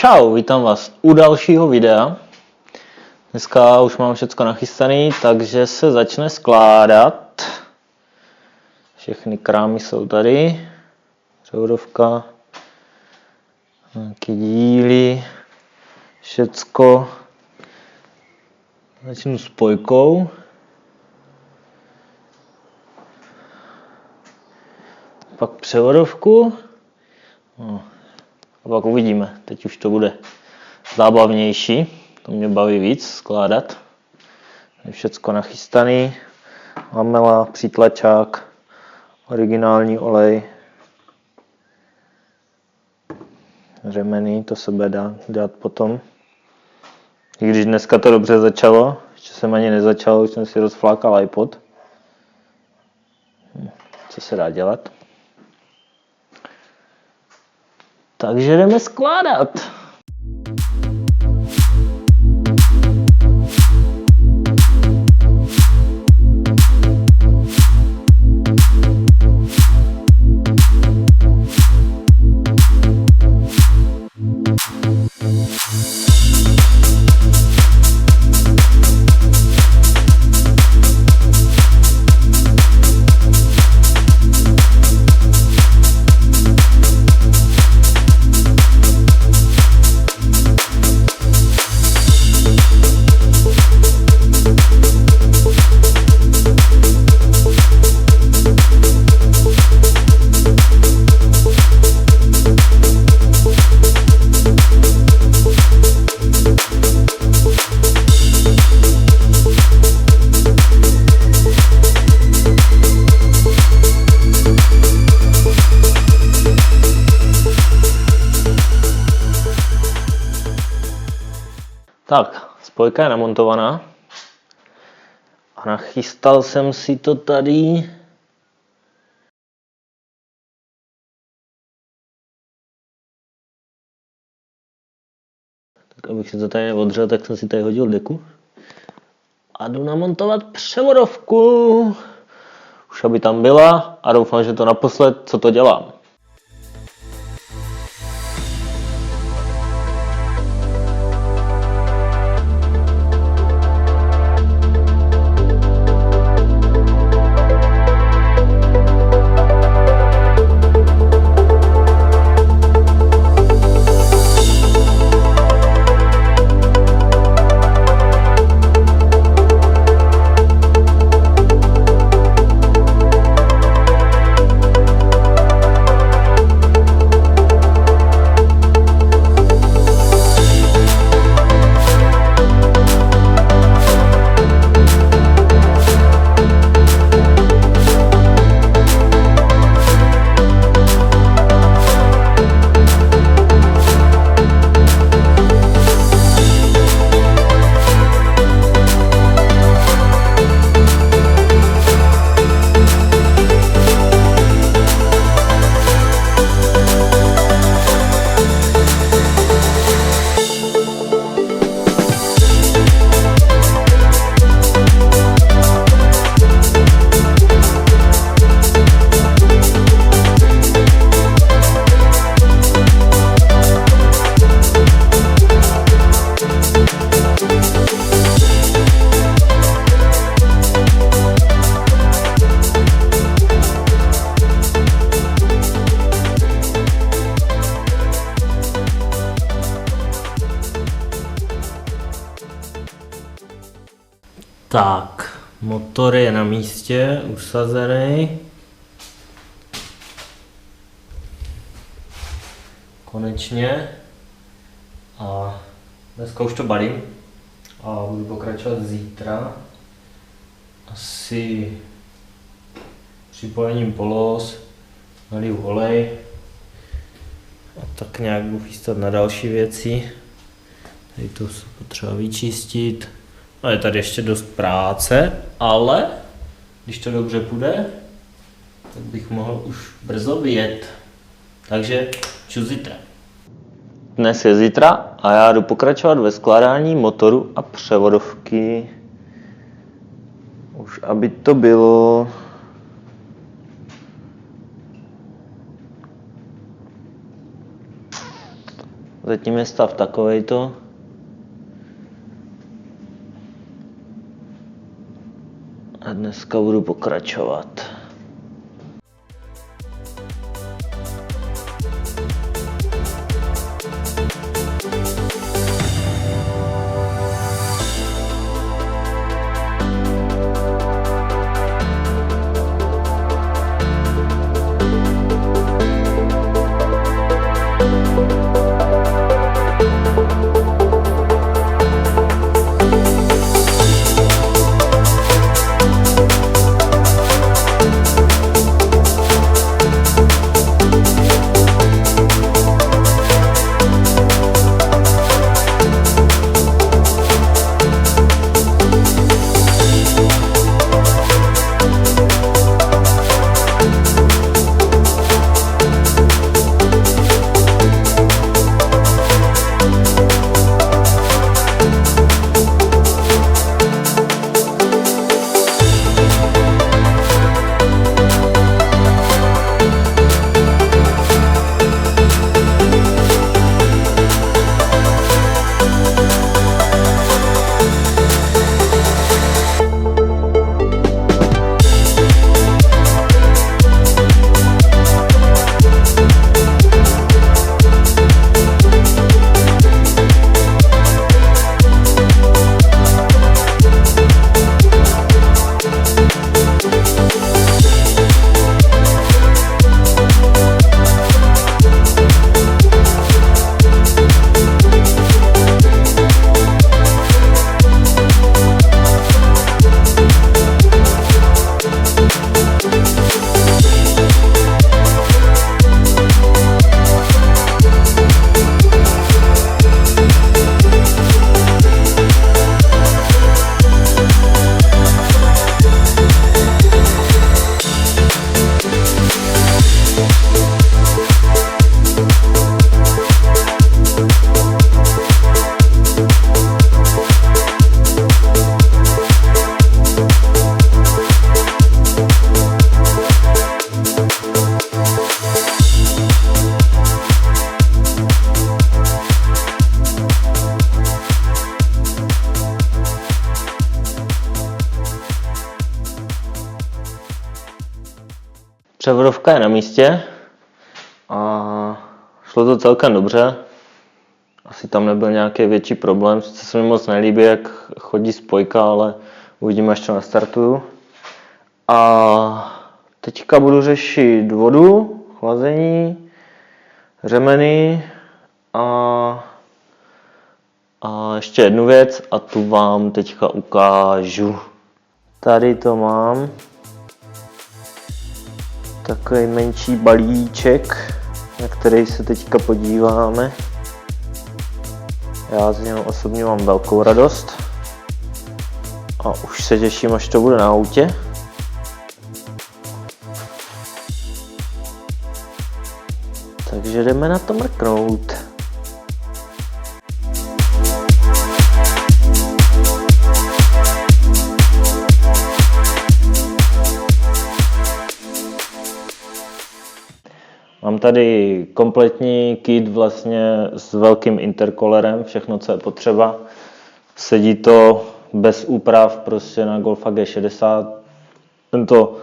Čau, vítám vás u dalšího videa. Dneska už mám všechno nachystané, takže se začne skládat. Všechny krámy jsou tady. Převodovka, nějaký díly, všecko. Začnu spojkou. Pak převodovku. No. A pak uvidíme, teď už to bude zábavnější, to mě baví víc skládat. Je všecko nachystaný, lamela, přítlačák, originální olej, řemeny, to se bude dělat potom. I když dneska to dobře začalo, ještě jsem ani nezačal, už jsem si rozflákal iPod. Co se dá dělat? Takže jdeme skládat. Tak, spojka je namontovaná a nachystal jsem si to tady. Tak abych si to tady neodřel, tak jsem si tady hodil deku. A jdu namontovat převodovku. Už aby tam byla a doufám, že to naposled, co to dělám. Tak, motor je na místě, usazený. Konečně. A dneska už to balím. A budu pokračovat zítra. Asi připojením polos, naliju olej. A tak nějak budu chystat na další věci. Tady to se potřeba vyčistit. No je tady ještě dost práce, ale když to dobře půjde, tak bych mohl už brzo vyjet. Takže čus zítra. Dnes je zítra a já jdu pokračovat ve skládání motoru a převodovky. Už aby to bylo Zatím je stav takovejto. A dneska budu pokračovat. Převodovka je na místě a šlo to celkem dobře. Asi tam nebyl nějaký větší problém, sice se mi moc nelíbí, jak chodí spojka, ale uvidíme, až to nastartuju. A teďka budu řešit vodu, chlazení, řemeny a ještě jednu věc a tu vám teďka ukážu. Tady to mám. Takový menší balíček, na který se teďka podíváme. Já z něho osobně mám velkou radost. A už se těším, až to bude na autě. Takže jdeme na to mrknout. Mám tady kompletní kit vlastně s velkým intercoolerem, všechno, co je potřeba. Sedí to bez úprav prostě na Golfa G60. Tento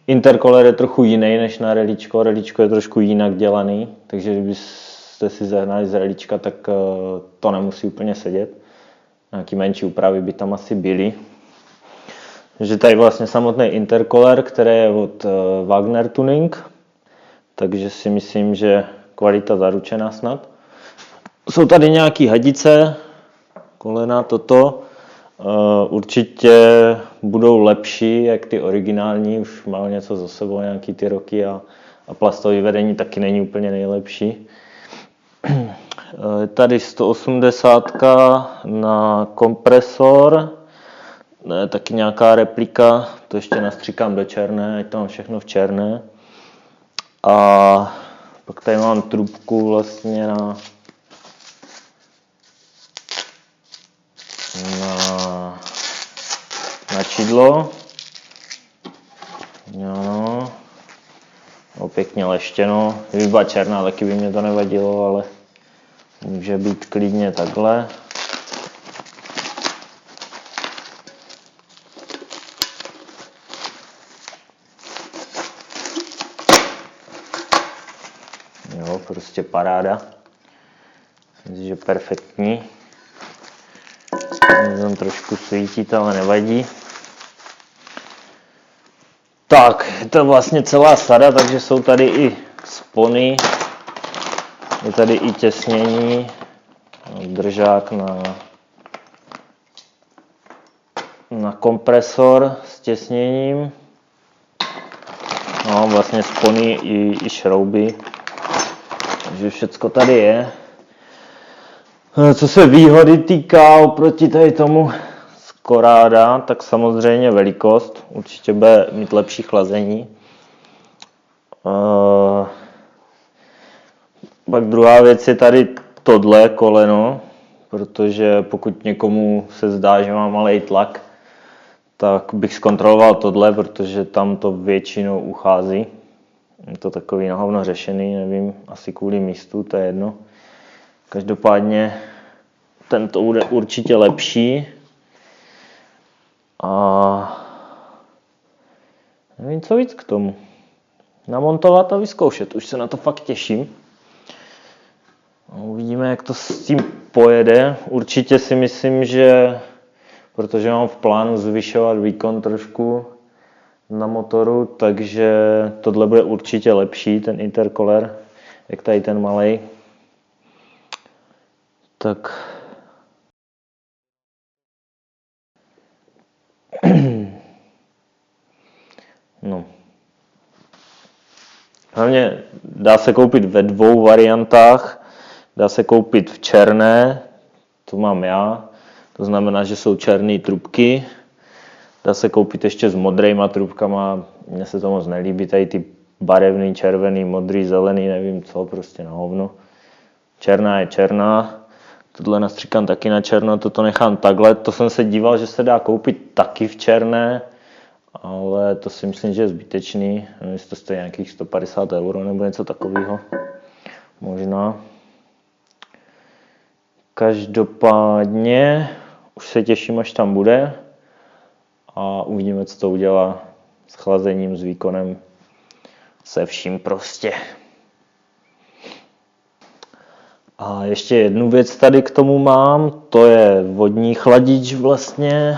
intercooler je trochu jiný než na relíčko. Relíčko je trošku jinak dělaný, takže kdybyste si zahnali z relíčka, tak to nemusí úplně sedět. Nějaký menší úpravy by tam asi byly. Takže tady vlastně samotný intercooler, který je od Wagner Tuning. Takže si myslím, že kvalita zaručená snad. Jsou tady nějaké hadice, kolena, toto. Určitě budou lepší, jak ty originální, už mají něco za sebou, nějaký ty roky a plastové vedení taky není úplně nejlepší. Tady 180 na kompresor, taky nějaká replika, to ještě nastříkám do černé, ať to mám všechno v černé. A pak tady mám trubku vlastně na čidlo. Jo, pěkně leštěno. Kdyby byla černá, taky by mě to nevadilo, ale Může být klidně takhle. Jo, prostě paráda. Myslím si, že perfektní. Tam trošku svítit, ale nevadí. Tak, je to vlastně celá sada, takže jsou tady i spony. Je tady i těsnění. Držák na kompresor s těsněním. No, vlastně spony i šrouby. Takže všecko tady je. Co se výhody týká oproti tady tomu Skoráda, tak samozřejmě velikost. Určitě bude mít lepší chlazení. Pak druhá věc je tady tohle koleno, protože pokud někomu se zdá, že má malý tlak, tak bych zkontroloval tohle, protože tam to většinou uchází. Je to takový na hovno řešený, nevím, asi kvůli místu, to je jedno. Každopádně tento bude určitě lepší. A nevím, co víc k tomu. Namontovat a vyzkoušet, už se na to fakt těším. Uvidíme, jak to s tím pojede. Určitě si myslím, že protože mám v plánu zvyšovat výkon trošku na motoru, takže tohle bude určitě lepší, ten intercooler, jak tady ten malej. Tak no. Hlavně dá se koupit ve dvou variantách. Dá se koupit v černé, to mám já, to znamená, že jsou černé trubky. Dá se koupit ještě s modrýma trubkama, mně se to moc nelíbí, tady ty barevný, červený, modrý, zelený, nevím co, prostě na hovno. Černá je černá, tohle nastříkám taky na černo, toto nechám takhle, to jsem se díval, že se dá koupit taky v černé, ale to si myslím, že je zbytečný, nevím, jestli to stojí nějakých 150 € nebo něco takového, možná. Každopádně už se těším, až tam bude a uvidíme, co to udělá s chlazením, s výkonem, se vším prostě. A ještě jednu věc tady k tomu mám, to je vodní chladič vlastně.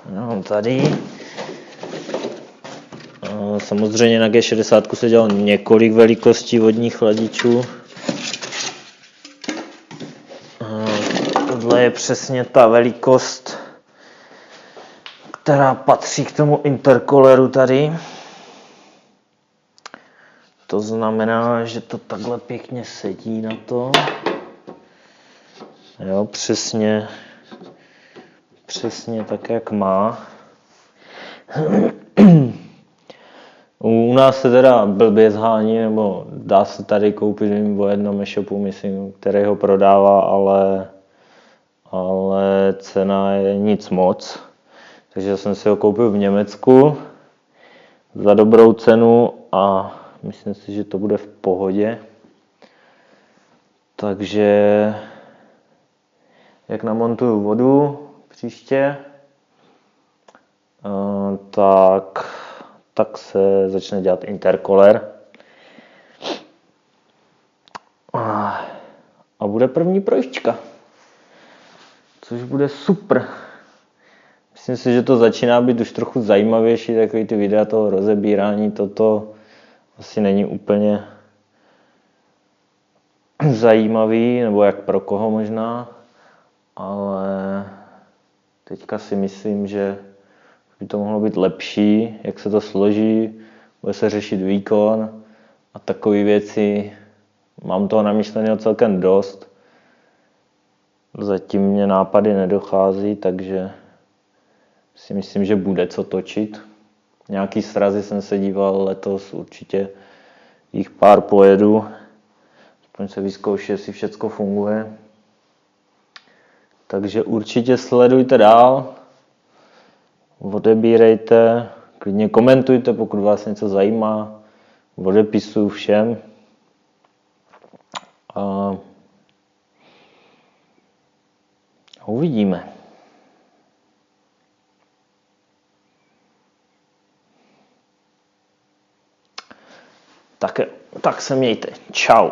No, tady. Samozřejmě na G60 se dělalo několik velikostí vodních chladičů. Tohle je přesně ta velikost, která patří k tomu intercooleru tady. To znamená, že to takhle pěkně sedí na to. Jo, přesně tak, jak má. U nás se teda blbě zhání, nebo dá se tady koupit o jednom e-shopu, myslím, který ho prodává, ale cena je nic moc. Takže jsem si ho koupil v Německu za dobrou cenu a myslím si, že to bude v pohodě. Takže jak namontuju vodu příště, tak se začne dělat intercooler. A bude první projížďka, což bude super. Myslím si, že to začíná být už trochu zajímavější, takový ty videa toho rozebírání, toto asi není úplně zajímavý, nebo jak pro koho možná, ale teďka si myslím, že by to mohlo být lepší, jak se to složí, bude se řešit výkon a takové věci. Mám toho namyšleného celkem dost. Zatím mě nápady nedochází, takže si myslím, že bude co točit. Nějaký srazy jsem se díval letos, určitě jich pár pojedu. Aspoň se vyzkouší, jestli všecko funguje. Takže určitě sledujte dál. Odebírejte, klidně komentujte, pokud vás něco zajímá. Odepisuju všem. A uvidíme. Tak se mějte. Čau.